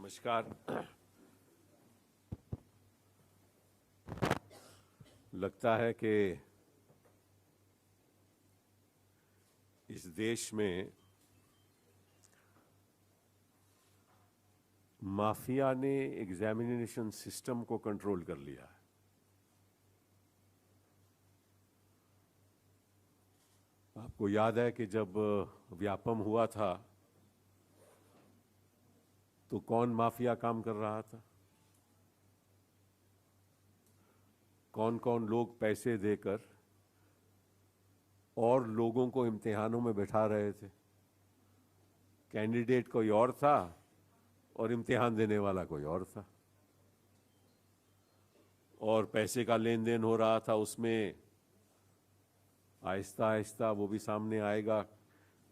नमस्कार। लगता है कि इस देश में माफिया ने एग्जामिनेशन सिस्टम को कंट्रोल कर लिया है। आपको याद है कि जब व्यापम हुआ था तो कौन माफिया काम कर रहा था, कौन कौन लोग पैसे देकर और लोगों को इम्तिहानों में बैठा रहे थे। कैंडिडेट कोई और था और इम्तिहान देने वाला कोई और था, और पैसे का लेन देन हो रहा था। उसमें आहिस्ता आहिस्ता वो भी सामने आएगा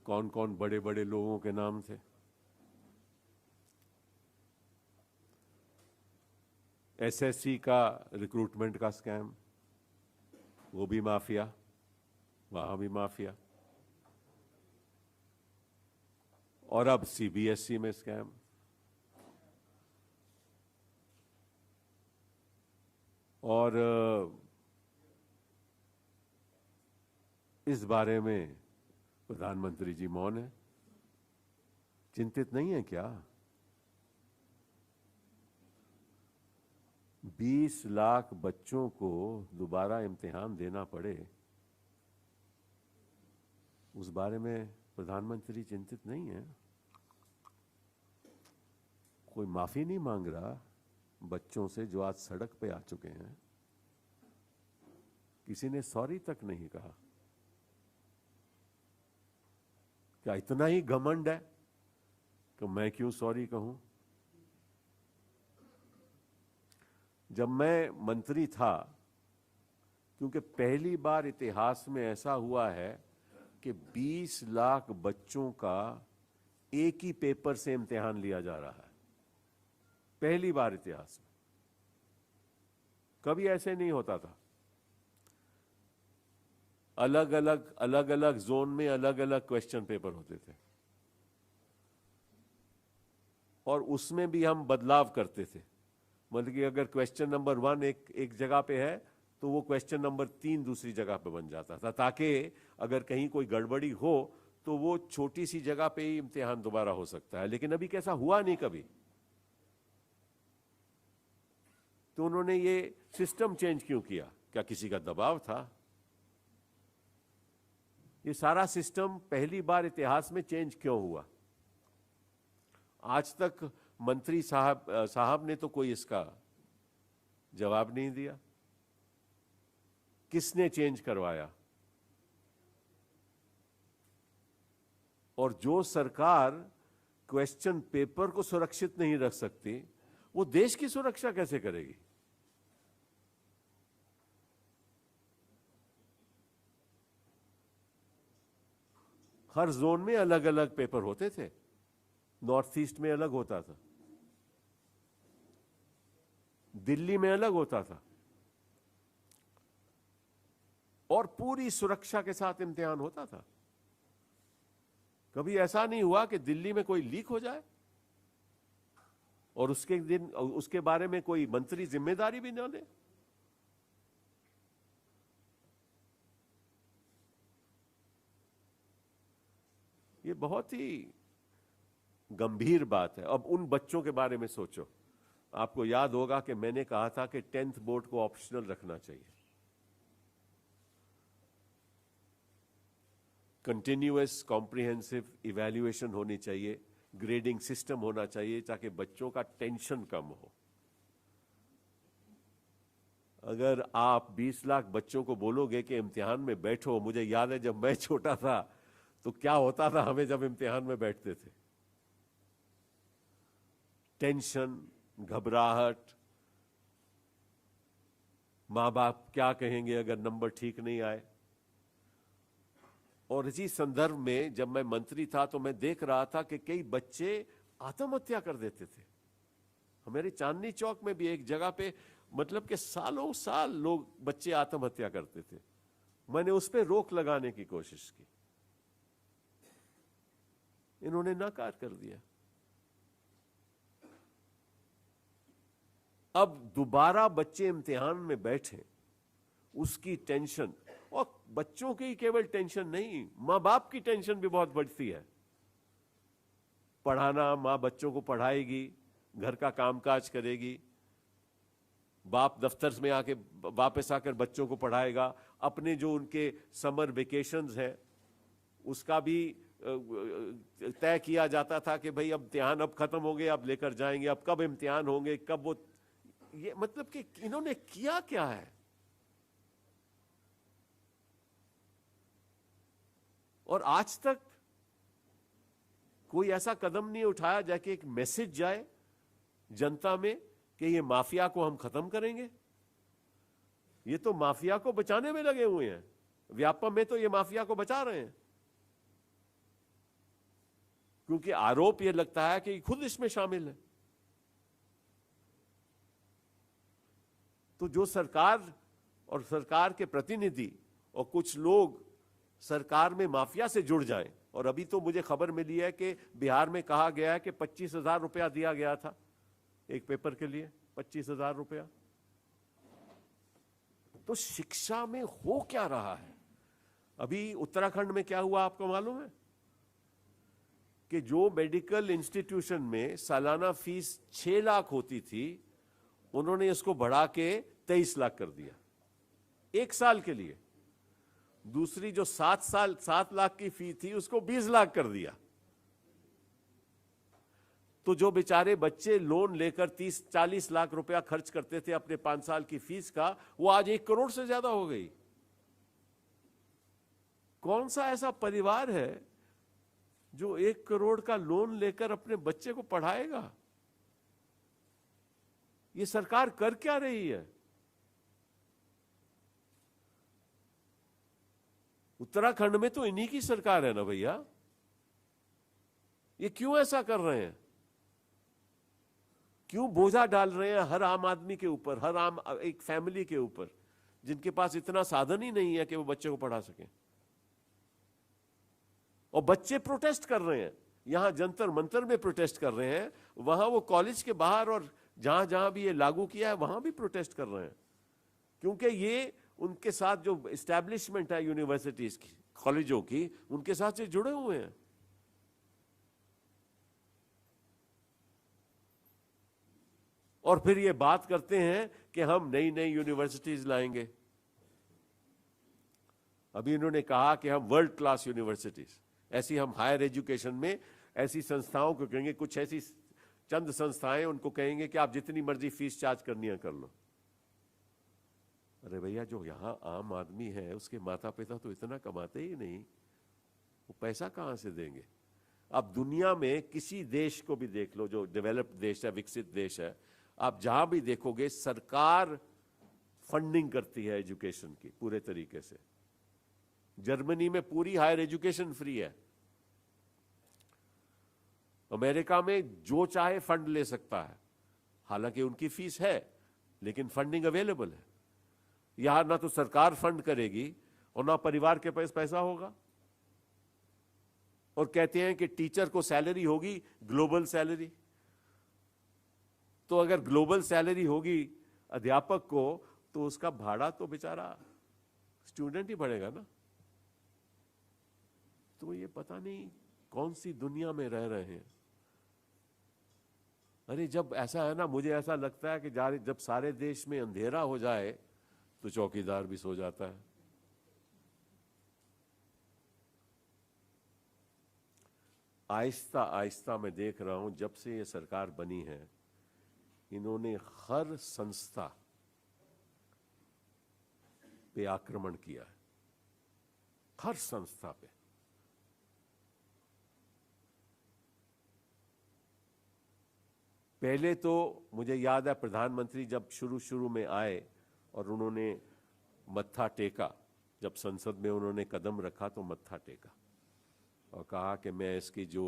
कौन कौन बड़े बड़े लोगों के नाम थे। एसएससी का रिक्रूटमेंट का स्कैम, वो भी माफिया, वहां भी माफिया। और अब सीबीएसई में स्कैम। और इस बारे में प्रधानमंत्री जी मौन है, चिंतित नहीं है क्या? 20 लाख बच्चों को दोबारा इम्तिहान देना पड़े, उस बारे में प्रधानमंत्री चिंतित नहीं है। कोई माफी नहीं मांग रहा बच्चों से जो आज सड़क पे आ चुके हैं। किसी ने सॉरी तक नहीं कहा। क्या इतना ही घमंड है कि मैं क्यों सॉरी कहूं? जब मैं मंत्री था, क्योंकि पहली बार इतिहास में ऐसा हुआ है कि 20 लाख बच्चों का एक ही पेपर से इम्तिहान लिया जा रहा है, पहली बार इतिहास में। कभी ऐसे नहीं होता था। अलग अलग जोन में अलग अलग क्वेश्चन पेपर होते थे, और उसमें भी हम बदलाव करते थे। मतलब कि अगर क्वेश्चन नंबर 1 एक जगह पे है तो वो क्वेश्चन नंबर 3 दूसरी जगह पे बन जाता था, ताकि अगर कहीं कोई गड़बड़ी हो तो वो छोटी सी जगह पे ही इम्तिहान दोबारा हो सकता है। लेकिन अभी कैसा हुआ नहीं कभी। तो उन्होंने ये सिस्टम चेंज क्यों किया? क्या किसी का दबाव था? ये सारा सिस्टम पहली बार इतिहास में चेंज क्यों हुआ? आज तक मंत्री साहब ने तो कोई इसका जवाब नहीं दिया। किसने चेंज करवाया? और जो सरकार क्वेश्चन पेपर को सुरक्षित नहीं रख सकती, वो देश की सुरक्षा कैसे करेगी? हर जोन में अलग अलग पेपर होते थे। नॉर्थ ईस्ट में अलग होता था, दिल्ली में अलग होता था, और पूरी सुरक्षा के साथ इम्तिहान होता था। कभी ऐसा नहीं हुआ कि दिल्ली में कोई लीक हो जाए और उसके बारे में कोई मंत्री जिम्मेदारी भी ना ले। ये बहुत ही गंभीर बात है। अब उन बच्चों के बारे में सोचो। आपको याद होगा कि मैंने कहा था कि 10th बोर्ड को ऑप्शनल रखना चाहिए, कंटिन्यूअस कॉम्प्रिहेंसिव इवैल्यूएशन होनी चाहिए, ग्रेडिंग सिस्टम होना चाहिए, ताकि बच्चों का टेंशन कम हो। अगर आप 20 लाख बच्चों को बोलोगे कि इम्तिहान में बैठो, मुझे याद है जब मैं छोटा था तो क्या होता था हमें जब इम्तिहान में बैठते थे। टेंशन, घबराहट, माँ बाप क्या कहेंगे अगर नंबर ठीक नहीं आए। और इसी संदर्भ में जब मैं मंत्री था तो मैं देख रहा था कि कई बच्चे आत्महत्या कर देते थे। हमारे चांदनी चौक में भी एक जगह पे, मतलब कि सालों साल लोग बच्चे आत्महत्या करते थे। मैंने उस पर रोक लगाने की कोशिश की, इन्होंने नाकार कर दिया। अब दोबारा बच्चे इम्तिहान में बैठे, उसकी टेंशन, और बच्चों की केवल टेंशन नहीं, मां बाप की टेंशन भी बहुत बढ़ती है। पढ़ाना, मां बच्चों को पढ़ाएगी, घर का कामकाज करेगी, बाप दफ्तर में आके वापस आकर बच्चों को पढ़ाएगा, अपने जो उनके समर वेकेशंस हैं उसका भी तय किया जाता था कि भाई अब इम्तिहान अब खत्म हो गए, अब लेकर जाएंगे, अब कब इम्तिहान होंगे, कब वो, ये मतलब कि इन्होंने किया क्या है। और आज तक कोई ऐसा कदम नहीं उठाया जाके एक मैसेज जाए जनता में कि ये माफिया को हम खत्म करेंगे। ये तो माफिया को बचाने में लगे हुए हैं, व्यापम में तो ये माफिया को बचा रहे हैं, क्योंकि आरोप ये लगता है कि खुद इसमें शामिल है। तो जो सरकार और सरकार के प्रतिनिधि और कुछ लोग सरकार में माफिया से जुड़ जाएं, और अभी तो मुझे खबर मिली है कि बिहार में कहा गया है कि 25,000 रुपया दिया गया था एक पेपर के लिए, 25,000 रुपया। तो शिक्षा में हो क्या रहा है। अभी उत्तराखंड में क्या हुआ आपको मालूम है कि जो मेडिकल इंस्टीट्यूशन में सालाना फीस 6 लाख होती थी, उन्होंने इसको बढ़ा के 23 लाख कर दिया एक साल के लिए। दूसरी जो 7 लाख की फी थी उसको 20 लाख कर दिया। तो जो बेचारे बच्चे लोन लेकर 30-40 लाख रुपया खर्च करते थे अपने 5 साल की फीस का, वो आज 1 करोड़ से ज्यादा हो गई। कौन सा ऐसा परिवार है जो 1 करोड़ का लोन लेकर अपने बच्चे को पढ़ाएगा। ये सरकार कर क्या रही है। उत्तराखंड में तो इन्हीं की सरकार है ना भैया, ये क्यों ऐसा कर रहे हैं, क्यों बोझा डाल रहे हैं हर आम आदमी के ऊपर, हर आम एक फैमिली के ऊपर जिनके पास इतना साधन ही नहीं है कि वो बच्चे को पढ़ा सकें। और बच्चे प्रोटेस्ट कर रहे हैं, यहां जंतर मंतर में प्रोटेस्ट कर रहे हैं, वहां वो कॉलेज के बाहर और जहां जहां भी ये लागू किया है वहां भी प्रोटेस्ट कर रहे हैं, क्योंकि ये उनके साथ जो एस्टैब्लिशमेंट है यूनिवर्सिटीज की, कॉलेजों की, उनके साथ से जुड़े हुए हैं। और फिर ये बात करते हैं कि हम नई नई यूनिवर्सिटीज लाएंगे। अभी इन्होंने कहा कि हम वर्ल्ड क्लास यूनिवर्सिटीज, ऐसी हम हायर एजुकेशन में ऐसी संस्थाओं को कहेंगे, कुछ ऐसी चंद संस्थाएं, उनको कहेंगे कि आप जितनी मर्जी फीस चार्ज करनी है कर लो। अरे भैया, जो यहां आम आदमी है उसके माता पिता तो इतना कमाते ही नहीं, वो पैसा कहां से देंगे। आप दुनिया में किसी देश को भी देख लो जो डेवलप्ड देश है, विकसित देश है, आप जहां भी देखोगे सरकार फंडिंग करती है एजुकेशन की पूरे तरीके से। जर्मनी में पूरी हायर एजुकेशन फ्री है। अमेरिका में जो चाहे फंड ले सकता है, हालांकि उनकी फीस है लेकिन फंडिंग अवेलेबल है। यहां ना तो सरकार फंड करेगी और ना परिवार के पास पैसा होगा। और कहते हैं कि टीचर को सैलरी होगी ग्लोबल सैलरी। तो अगर ग्लोबल सैलरी होगी अध्यापक को, तो उसका भाड़ा तो बेचारा स्टूडेंट ही बढ़ेगा ना। तो ये पता नहीं कौन सी दुनिया में रह रहे हैं। अरे जब ऐसा है ना, मुझे ऐसा लगता है कि जब सारे देश में अंधेरा हो जाए तो चौकीदार भी सो जाता है। आहिस्ता आहिस्ता मैं देख रहा हूं, जब से ये सरकार बनी है, इन्होंने हर संस्था पे आक्रमण किया है, हर संस्था पे। पहले तो मुझे याद है प्रधानमंत्री जब शुरू में आए और उन्होंने मत्था टेका, जब संसद में उन्होंने कदम रखा तो मत्था टेका और कहा कि मैं इसकी जो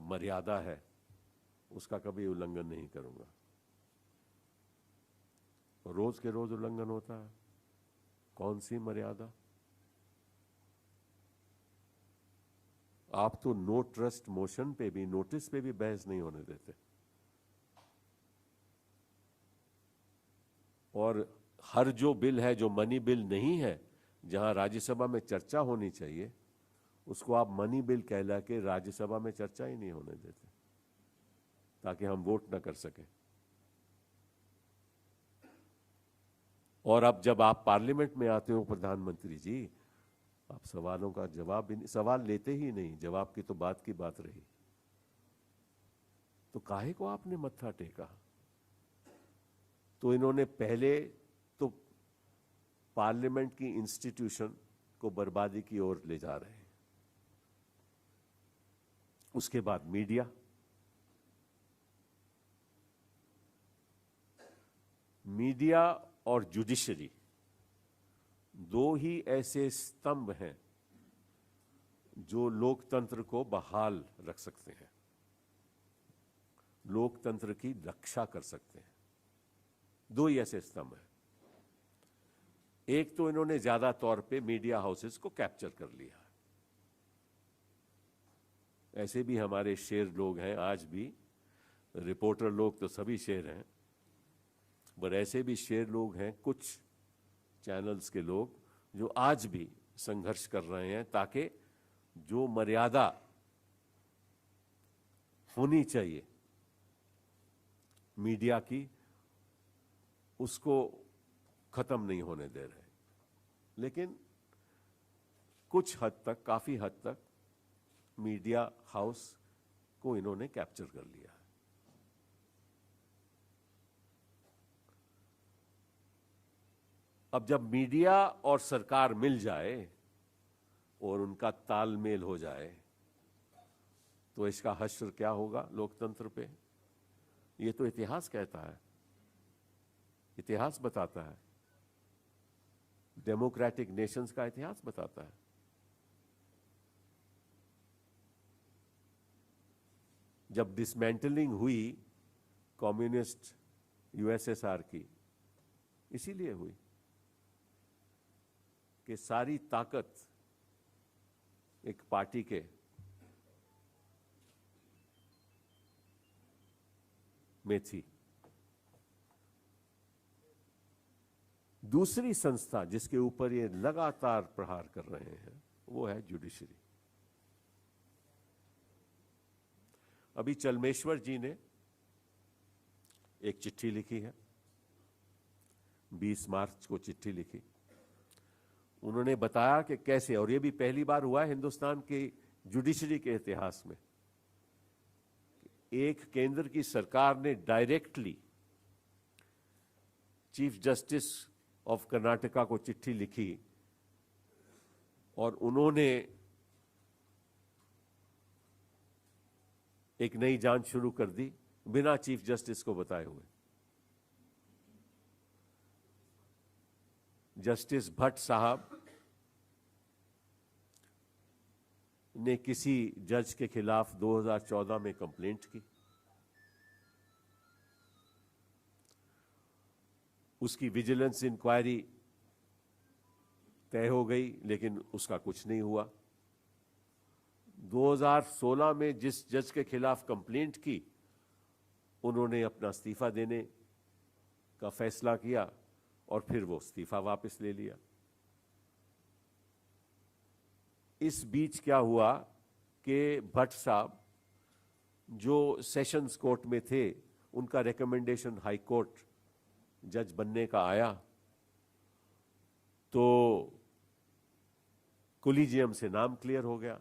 मर्यादा है उसका कभी उल्लंघन नहीं करूंगा। रोज के रोज उल्लंघन होता है। कौन सी मर्यादा। आप तो नो ट्रस्ट मोशन पे भी, नोटिस पे भी बहस नहीं होने देते। और हर जो बिल है जो मनी बिल नहीं है, जहां राज्यसभा में चर्चा होनी चाहिए, उसको आप मनी बिल कहला के राज्यसभा में चर्चा ही नहीं होने देते ताकि हम वोट ना कर सकें। और अब जब आप पार्लियामेंट में आते हो प्रधानमंत्री जी, आप सवालों का जवाब भी नहीं, सवाल लेते ही नहीं, जवाब की तो बात की बात रही। तो काहे को आपने मत्था टेका? तो इन्होंने पहले तो पार्लियामेंट की इंस्टीट्यूशन को बर्बादी की ओर ले जा रहे हैं, उसके बाद मीडिया, मीडिया और जुडिशरी दो ही ऐसे स्तंभ हैं जो लोकतंत्र को बहाल रख सकते हैं, लोकतंत्र की रक्षा कर सकते हैं। दो ही ऐसे स्तंभ हैं। एक तो इन्होंने ज्यादा तौर पे मीडिया हाउसेस को कैप्चर कर लिया। ऐसे भी हमारे शेर लोग हैं, आज भी रिपोर्टर लोग तो सभी शेर हैं, पर ऐसे भी शेर लोग हैं कुछ चैनल्स के लोग जो आज भी संघर्ष कर रहे हैं ताकि जो मर्यादा होनी चाहिए मीडिया की, उसको खत्म नहीं होने दे रहे। लेकिन कुछ हद तक, काफी हद तक मीडिया हाउस को इन्होंने कैप्चर कर लिया। अब जब मीडिया और सरकार मिल जाए और उनका तालमेल हो जाए तो इसका हश्र क्या होगा लोकतंत्र पे? ये तो इतिहास कहता है, इतिहास बताता है, डेमोक्रेटिक नेशंस का इतिहास बताता है। जब डिसमेंटलिंग हुई कम्युनिस्ट यूएसएसआर की, इसीलिए हुई कि सारी ताकत एक पार्टी के में थी। दूसरी संस्था जिसके ऊपर ये लगातार प्रहार कर रहे हैं वो है जुडिशरी। अभी चलमेश्वर जी ने एक चिट्ठी लिखी है, 20 मार्च को चिट्ठी लिखी। उन्होंने बताया कि कैसे, और ये भी पहली बार हुआ है हिंदुस्तान के जुडिशरी के इतिहास में, एक केंद्र की सरकार ने directly chief justice of Karnataka को चिट्ठी लिखी और उन्होंने एक नई जांच शुरू कर दी बिना चीफ जस्टिस को बताए हुए। जस्टिस भट्ट साहब ने किसी जज के खिलाफ 2014 में कंप्लेंट की, उसकी विजिलेंस इंक्वायरी तय हो गई लेकिन उसका कुछ नहीं हुआ। 2016 में जिस जज के खिलाफ कंप्लेंट की उन्होंने अपना इस्तीफा देने का फैसला किया और फिर वो इस्तीफा वापस ले लिया। इस बीच क्या हुआ कि भट्ट साहब जो सेशंस कोर्ट में थे, उनका रिकमेंडेशन हाई कोर्ट जज बनने का आया तो कोलिजियम से नाम क्लियर हो गया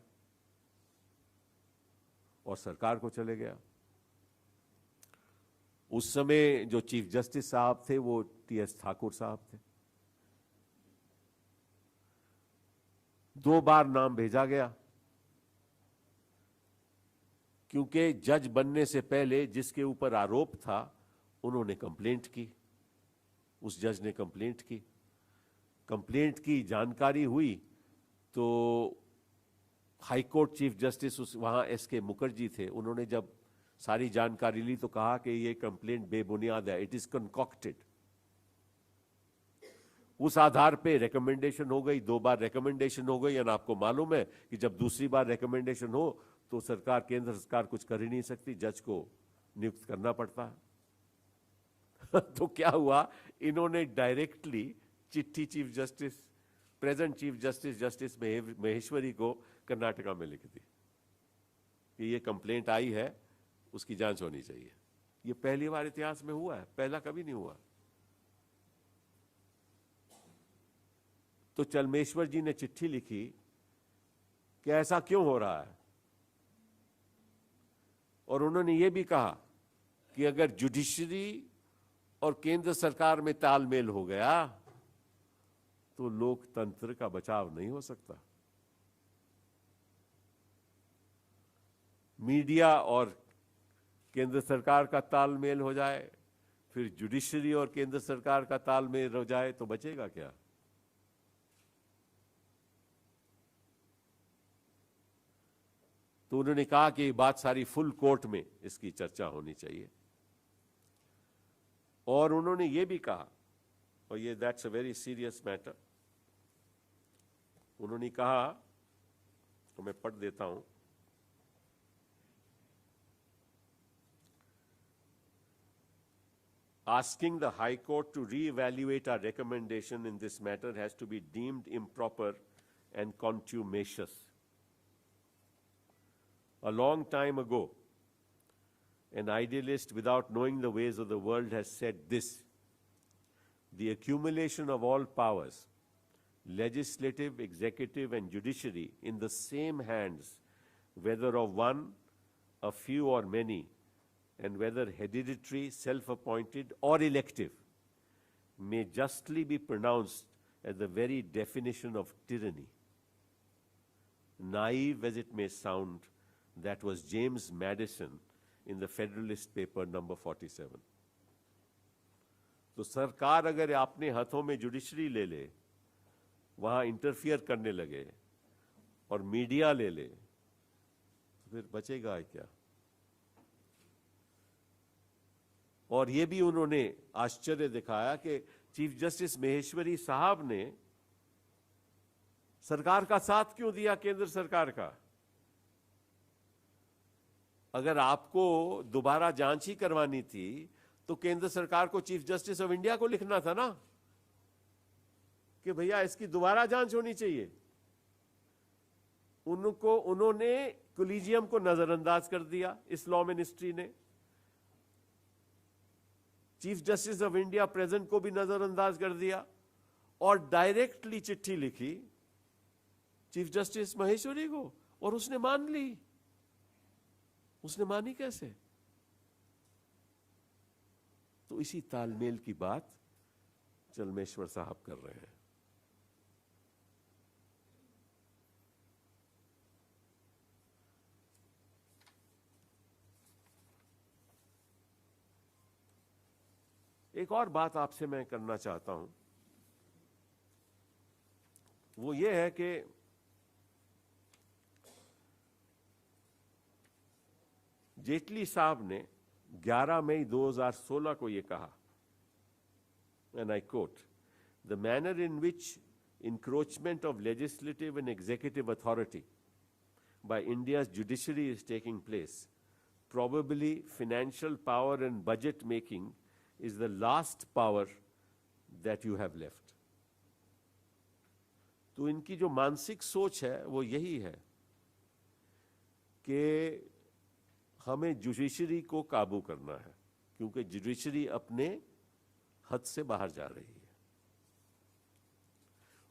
और सरकार को चले गया। उस समय जो चीफ जस्टिस साहब थे वो टीएस ठाकुर साहब थे। 2 बार नाम भेजा गया क्योंकि जज बनने से पहले जिसके ऊपर आरोप था उन्होंने कंप्लेंट की, उस जज ने कंप्लेंट की। कंप्लेंट की जानकारी हुई तो हाई कोर्ट चीफ जस्टिस वहां एसके मुखर्जी थे, उन्होंने जब सारी जानकारी ली तो कहा कि ये कंप्लेंट बेबुनियाद है, इट इज कंकॉक्टेड। उस आधार पे रिकमेंडेशन हो गई, 2 बार रिकमेंडेशन हो गई। और आपको मालूम है कि जब दूसरी बार रिकमेंडेशन हो तो सरकार, केंद्र सरकार कुछ कर ही नहीं सकती, जज को नियुक्त करना पड़ता है। तो क्या हुआ, इन्होंने डायरेक्टली चिट्ठी chief justice, present chief justice justice Maheshwari को कर्नाटका में लिख दी कि ये कंप्लेंट आई है, उसकी जांच होनी चाहिए। ये पहली बार इतिहास में हुआ है, पहला कभी नहीं हुआ। तो चलमेश्वर जी ने चिट्ठी लिखी कि ऐसा क्यों हो रहा है, और उन्होंने ये भी कहा कि अगर जुडिशरी और केंद्र सरकार में तालमेल हो गया तो लोकतंत्र का बचाव नहीं हो सकता। मीडिया और केंद्र सरकार का तालमेल हो जाए, फिर जुडिशरी और केंद्र सरकार का तालमेल हो जाए तो बचेगा क्या? तो उन्होंने कहा कि बात सारी फुल कोर्ट में इसकी चर्चा होनी चाहिए। और उन्होंने ये भी कहा, और ये that's a very serious matter, उन्होंने कहा, तो मैं पढ़ देता हूं, asking the High Court to re-evaluate our recommendation in this matter has to be deemed improper and contumacious. A long time ago, an idealist without knowing the ways of the world has said this: the accumulation of all powers, legislative, executive, and judiciary, in the same hands, whether of one, a few, or many, and whether hereditary, self-appointed, or elective, may justly be pronounced as the very definition of tyranny. Naive as it may sound, that was James Madison in the Federalist paper number 47. तो सरकार अगर अपने हाथों में judiciary ले ले, वहां interfere करने लगे और मीडिया ले ले, तो फिर बचेगा क्या? और ये भी उन्होंने आश्चर्य दिखाया कि चीफ जस्टिस महेश्वरी साहब ने सरकार का साथ क्यों दिया, केंद्र सरकार का? अगर आपको दोबारा जांच ही करवानी थी तो केंद्र सरकार को चीफ जस्टिस ऑफ इंडिया को लिखना था ना कि भैया इसकी दोबारा जांच होनी चाहिए। उन्होंने कोलिजियम को नजरअंदाज कर दिया, इस लॉ मिनिस्ट्री ने। Chief justice of India present को भी नजरअंदाज कर दिया और डायरेक्टली चिट्ठी लिखी चीफ जस्टिस महेश्वरी को, और उसने मान ली। उसने मानी कैसे? तो इसी तालमेल की बात चलमेश्वर साहब कर रहे हैं। एक और बात आपसे मैं करना चाहता हूं, वो ये है कि जेटली साहब ने 11 मई 2016 को ये कहा, and I quote, "The manner in which encroachment of legislative and executive authority by India's judiciary is taking place, probably financial power and budget making is the last power that you have left." तो इनकी जो मानसिक सोच है वो यही है कि हमें जुडिशरी को काबू करना है, क्योंकि जुडिशरी अपने हद से बाहर जा रही है।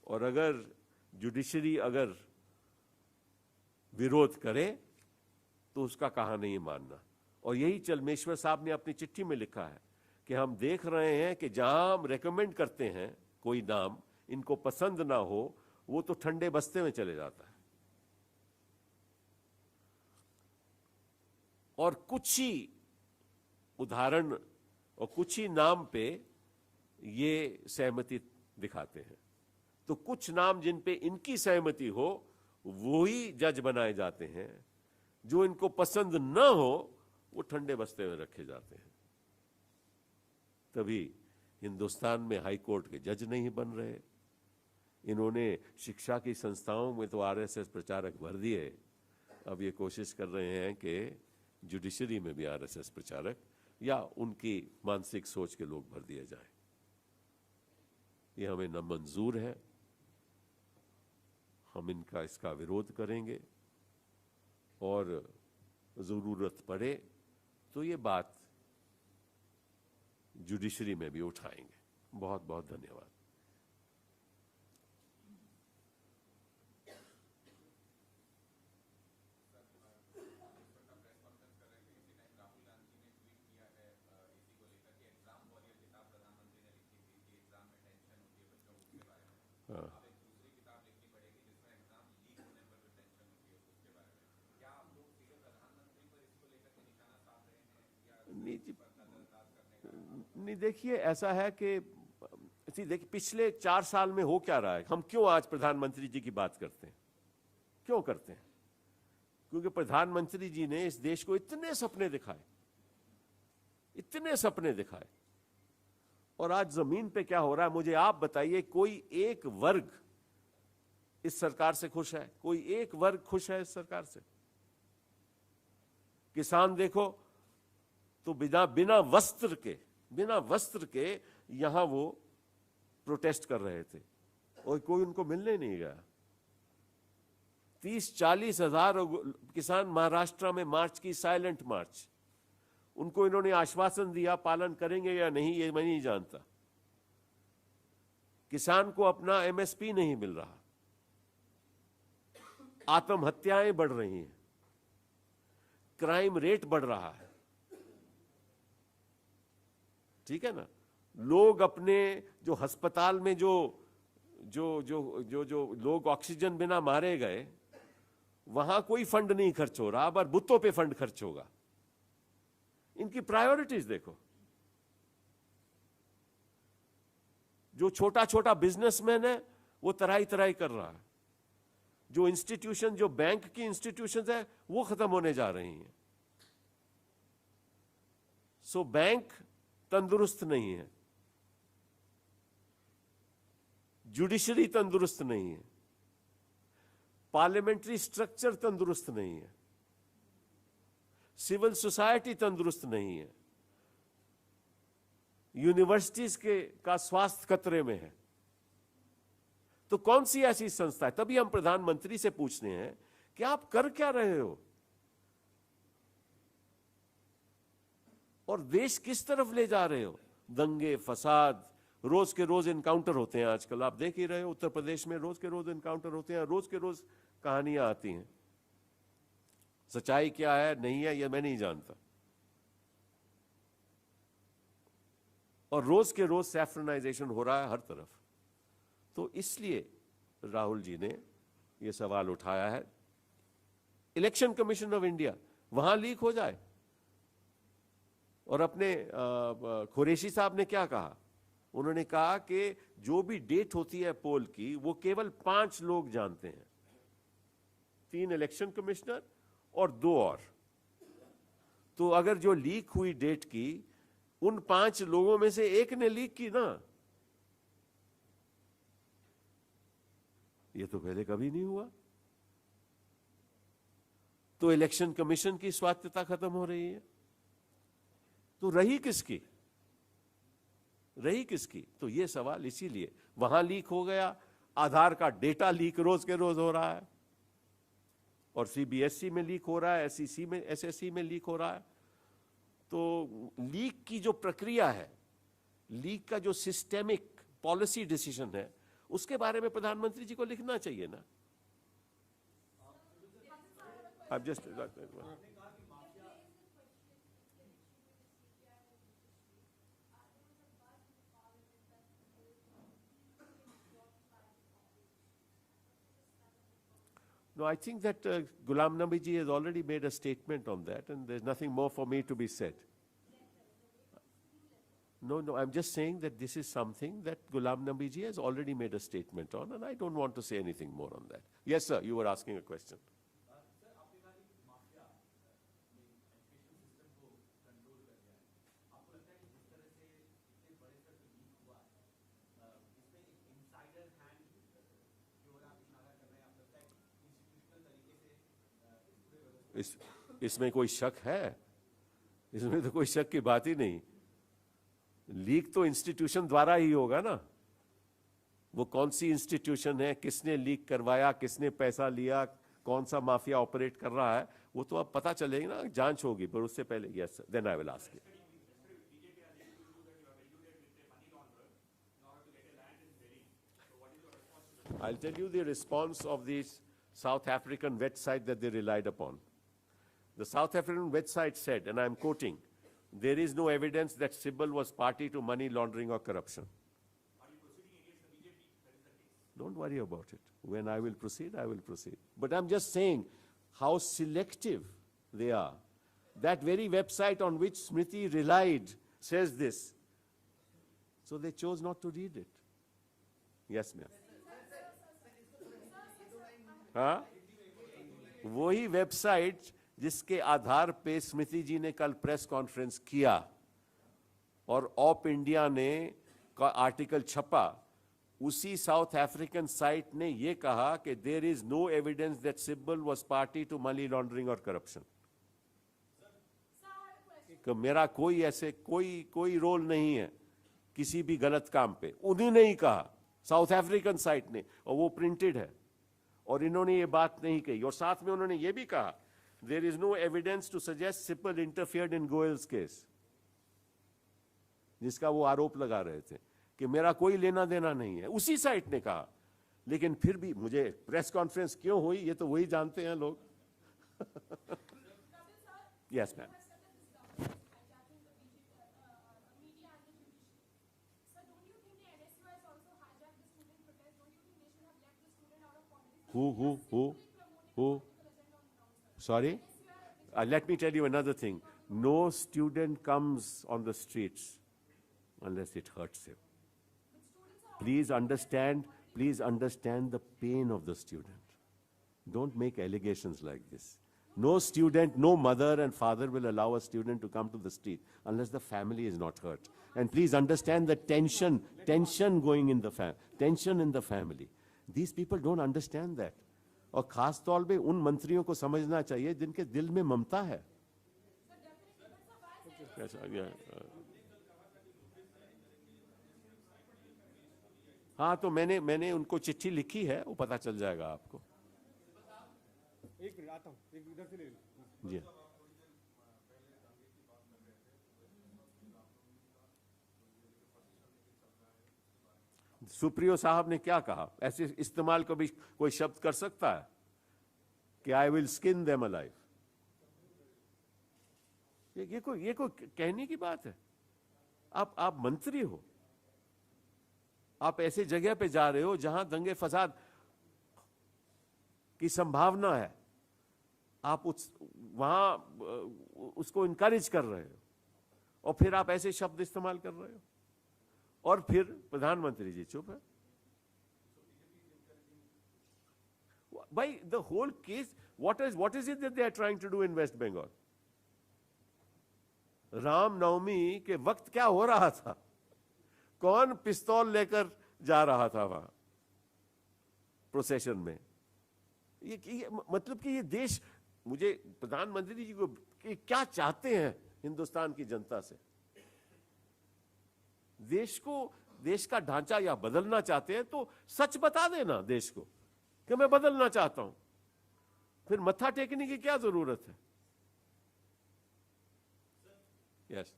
और अगर जुडिशरी अगर विरोध करे तो उसका कहा नहीं मानना। और यही चलमेश्वर साहब ने अपनी चिट्ठी में लिखा है कि हम देख रहे हैं कि जहां हम रेकमेंड करते हैं कोई नाम, इनको पसंद ना हो, वो तो ठंडे बस्ते में चले जाता है। और कुछ ही उदाहरण और कुछ ही नाम पे ये सहमति दिखाते हैं। तो कुछ नाम जिन पे इनकी सहमति हो वो ही जज बनाए जाते हैं, जो इनको पसंद न हो वो ठंडे बस्ते में रखे जाते हैं। तभी हिंदुस्तान में हाई कोर्ट के जज नहीं बन रहे। इन्होंने शिक्षा की संस्थाओं में तो आरएसएस प्रचारक भर दिए, अब ये कोशिश कर रहे हैं कि जुडिशरी में भी आरएसएस प्रचारक या उनकी मानसिक सोच के लोग भर दिए जाएं। ये हमें न मंजूर है, हम इसका विरोध करेंगे और जरूरत पड़े तो ये बात जुडिशरी में भी उठाएंगे। बहुत बहुत धन्यवाद। नहीं, देखिए ऐसा है कि देखिए पिछले 4 साल में हो क्या रहा है। हम क्यों आज प्रधानमंत्री जी की बात करते हैं, क्यों करते हैं? क्योंकि प्रधानमंत्री जी ने इस देश को इतने सपने दिखाए, इतने सपने दिखाए, और आज जमीन पे क्या हो रहा है मुझे आप बताइए। कोई एक वर्ग इस सरकार से खुश है? कोई एक वर्ग खुश है इस सरकार से? किसान देखो तो बिना वस्त्र के यहां वो प्रोटेस्ट कर रहे थे और कोई उनको मिलने नहीं गया। 30-40 हजार किसान महाराष्ट्र में मार्च की, साइलेंट मार्च। उनको इन्होंने आश्वासन दिया, पालन करेंगे या नहीं ये मैं नहीं जानता। किसान को अपना एमएसपी नहीं मिल रहा, आत्महत्याएं बढ़ रही हैं, क्राइम रेट बढ़ रहा है, ठीक है ना। लोग अपने जो अस्पताल में जो लोग ऑक्सीजन बिना मारे गए, वहां कोई फंड नहीं खर्च हो रहा, अब बुत्तों पे फंड खर्च होगा। इनकी प्रायोरिटीज देखो। जो छोटा छोटा बिजनेसमैन है वो तराई तराई कर रहा है। जो इंस्टीट्यूशन, जो बैंक की इंस्टीट्यूशन है वो खत्म होने जा रही हैं। सो बैंक तंदुरुस्त नहीं है, जुडिशरी तंदुरुस्त नहीं है, पार्लियामेंट्री स्ट्रक्चर तंदुरुस्त नहीं है, सिविल सोसाइटी तंदुरुस्त नहीं है, यूनिवर्सिटीज का स्वास्थ्य खतरे में है। तो कौन सी ऐसी संस्था है? तभी हम प्रधानमंत्री से पूछते हैं कि आप कर क्या रहे हो और देश किस तरफ ले जा रहे हो? दंगे, फसाद, रोज के रोज इनकाउंटर होते हैं। आजकल आप देख ही रहे हो, उत्तर प्रदेश में रोज के रोज इनकाउंटर होते हैं, रोज के रोज कहानियां आती हैं। सच्चाई क्या है नहीं है यह मैं नहीं जानता। और रोज के रोज सैफ्रनाइजेशन हो रहा है हर तरफ। तो इसलिए राहुल जी ने यह सवाल उठाया है। इलेक्शन कमीशन ऑफ इंडिया वहां लीक हो जाए। और अपने कुरैशी साहब ने क्या कहा? उन्होंने कहा कि जो भी डेट होती है पोल की वो केवल 5 लोग जानते हैं, 3 इलेक्शन कमिश्नर और 2 और। तो अगर जो लीक हुई डेट की उन 5 लोगों में से एक ने लीक की ना, ये तो पहले कभी नहीं हुआ। तो इलेक्शन कमीशन की स्वायत्तता खत्म हो रही है। तो रही किसकी? तो ये सवाल इसीलिए वहां लीक हो गया। आधार का डेटा लीक रोज के रोज हो रहा है और सीबीएसई में लीक हो रहा है, एसईसी में, एसएससी में लीक हो रहा है। तो लीक की जो प्रक्रिया है, लीक का जो सिस्टेमिक पॉलिसी डिसीजन है, उसके बारे में प्रधानमंत्री जी को लिखना चाहिए ना। आप just No, I think that Ghulam Nabi ji has already made a statement on that, and there's nothing more for me to be said. No, I'm just saying that this is something that Ghulam Nabi ji has already made a statement on, and I don't want to say anything more on that. Yes, sir, you were asking a question. Sir, आपने कहा कि mafia education system को control कर रहा है। आपको लगता है कि जिस तरह से इतने बड़े स्तर पर लीक हुआ है, इसमें इनसाइडर हैंड जो हो रहा है, आप इशारा कर रहे हैं, आपको लगता है इंस्टीट्यूशनल तरीके से इसमें कोई शक है? इसमें तो कोई शक की बात ही नहीं। लीक तो इंस्टीट्यूशन द्वारा ही होगा ना। वो कौन सी इंस्टीट्यूशन है, किसने लीक करवाया, किसने पैसा लिया, कौन सा माफिया ऑपरेट कर रहा है, वो तो अब पता चलेगी ना, जांच होगी, पर उससे पहले yes then I will ask you. I'll tell you the response of the South African website that they relied upon. The South African website said, and I'm quoting, there is no evidence that Sibal was party to money laundering or corruption. Are you proceeding against the BJP? That is the case. Don't worry about it. When I will proceed, I will proceed. But I'm just saying how selective they are. That very website on which Smriti relied says this. So they chose not to read it. Yes, ma'am. हाँ, वही website जिसके आधार पे स्मृति जी ने कल press conference किया और op India ने का आर्टिकल छपा, उसी साउथ अफ्रीकन साइट ने ये कहा कि there is no evidence that Sibal was party to money laundering और करप्शन. कि मेरा कोई ऐसे कोई रोल नहीं है किसी भी गलत काम पे. उन्हीं ने ही कहा, साउथ अफ्रीकन साइट ने, और वो प्रिंटेड है. और इन्होंने ये बात नहीं कही, और साथ में उन्होंने ये भी कहा there is no evidence to suggest Sibal interfered in Goyal's case, जिसका वो आरोप लगा रहे थे कि मेरा कोई लेना देना नहीं है. उसी साइट ने कहा. लेकिन फिर भी मुझे प्रेस कॉन्फ्रेंस क्यों हुई ये तो वही जानते हैं लोग. Yes ma'am. Who? Sorry? Let me tell you another thing. No student comes on the streets unless it hurts him. Please understand the pain of the student. Don't make allegations like this. No student, no mother and father will allow a student to come to the street unless the family is not hurt. And please understand the tension going in the tension in the family. These people don't understand that. और खास तौर पे उन मंत्रियों को समझना चाहिए जिनके दिल में ममता है. हाँ, तो मैंने उनको चिट्ठी लिखी है, वो पता चल जाएगा आपको. एक मिनट आता हूँ, एक इधर से ले लो. जी. सुप्रियो साहब ने क्या कहा? ऐसे इस्तेमाल कभी कोई शब्द कर सकता है कि I will skin them alive? ये कोई कहने की बात है? आप मंत्री हो, आप ऐसे जगह पे जा रहे हो जहां दंगे फसाद की संभावना है, आप वहां उसको इनकरेज कर रहे हो, और फिर आप ऐसे शब्द इस्तेमाल कर रहे हो, और फिर प्रधानमंत्री जी चुप है. भाई, the whole case, what is it that they are trying to do in West Bengal? Ramnavami के वक्त क्या हो रहा था? कौन पिस्तौल लेकर जा रहा था वहां प्रोसेशन में? ये मतलब कि ये देश, मुझे प्रधानमंत्री जी को क्या चाहते हैं हिंदुस्तान की जनता से? देश का ढांचा या बदलना चाहते हैं तो सच बता देना देश को कि मैं बदलना चाहता हूं. फिर मत्था टेकने की क्या जरूरत है? यस.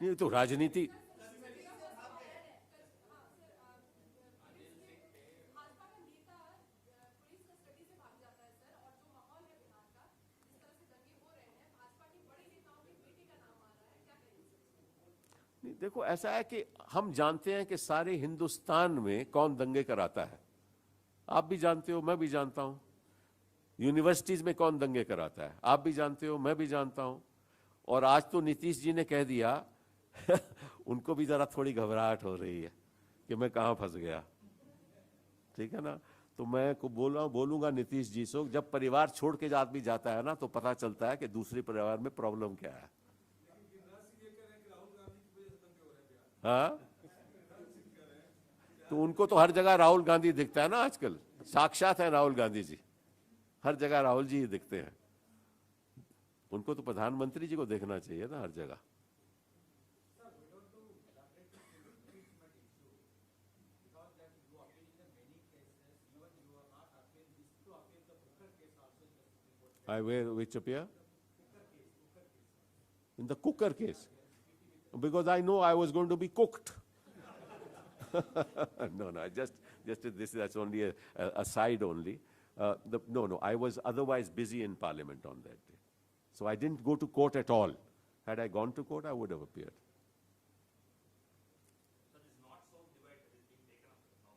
नहीं, तो राजनीति, देखो ऐसा है कि हम जानते हैं कि सारे हिंदुस्तान में कौन दंगे कराता है. आप भी जानते हो, मैं भी जानता हूं. यूनिवर्सिटीज में कौन दंगे कराता है, आप भी जानते हो, मैं भी जानता हूं. और आज तो नीतीश जी ने कह दिया उनको भी जरा थोड़ी घबराहट हो रही है कि मैं कहां फंस गया. ठीक है ना? तो मैं को बोलूंगा नीतीश जी से, जब परिवार छोड़ के आदमी जाता है ना, तो पता चलता है कि दूसरे परिवार में प्रॉब्लम क्या है. हाँ, तो उनको तो हर जगह राहुल गांधी दिखता है ना आजकल. साक्षात है राहुल गांधी जी. हर जगह राहुल जी ही दिखते हैं। उनको तो प्रधानमंत्री जी को देखना चाहिए ना हर जगह। Sir, we want to elaborate this impeachment issue because that you appeal in the many cases, even you are not appeal this to appeal the Booker case also in the Supreme Court. Which appear? Booker case. In the cooker case. Because I know I was going to be cooked. No, just this. That's only a side only. No, I was otherwise busy in Parliament on that day, so I didn't go to court at all. Had I gone to court, I would have appeared. That is not so divide that is being taken up now.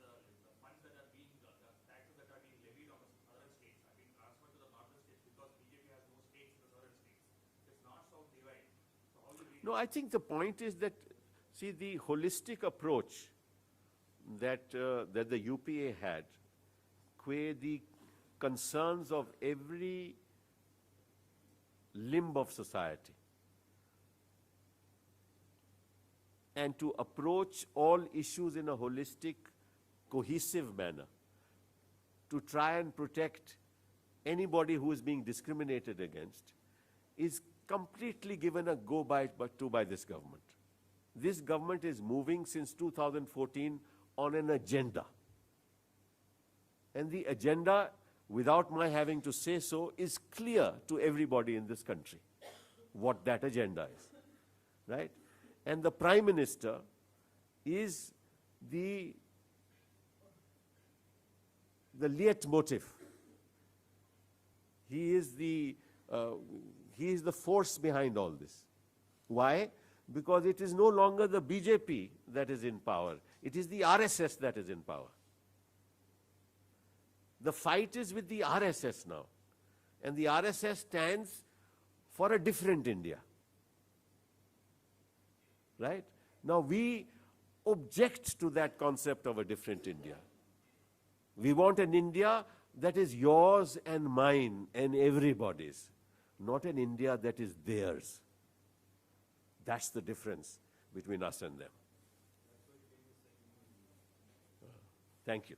That is the funds that are being, the taxes that are being levied on the southern states are being transferred to the northern states because BJP has no states in the southern states. It's not so divide. So how do you read? No, I think the point is that, see, the holistic approach that the UPA had, where the concerns of every limb of society, and to approach all issues in a holistic, cohesive manner, to try and protect anybody who is being discriminated against, is completely given a go by this government. This government is moving since 2014 on an agenda. And the agenda, without my having to say so, is clear to everybody in this country what that agenda is, right? And the Prime Minister is the leitmotif. He is the force behind all this. Why? Because it is no longer the BJP that is in power. It is the RSS that is in power. The fight is with the RSS now. And the RSS stands for a different India. Right? Now we object to that concept of a different India. We want an India that is yours and mine and everybody's, not an India that is theirs. That's the difference between us and them. Thank you.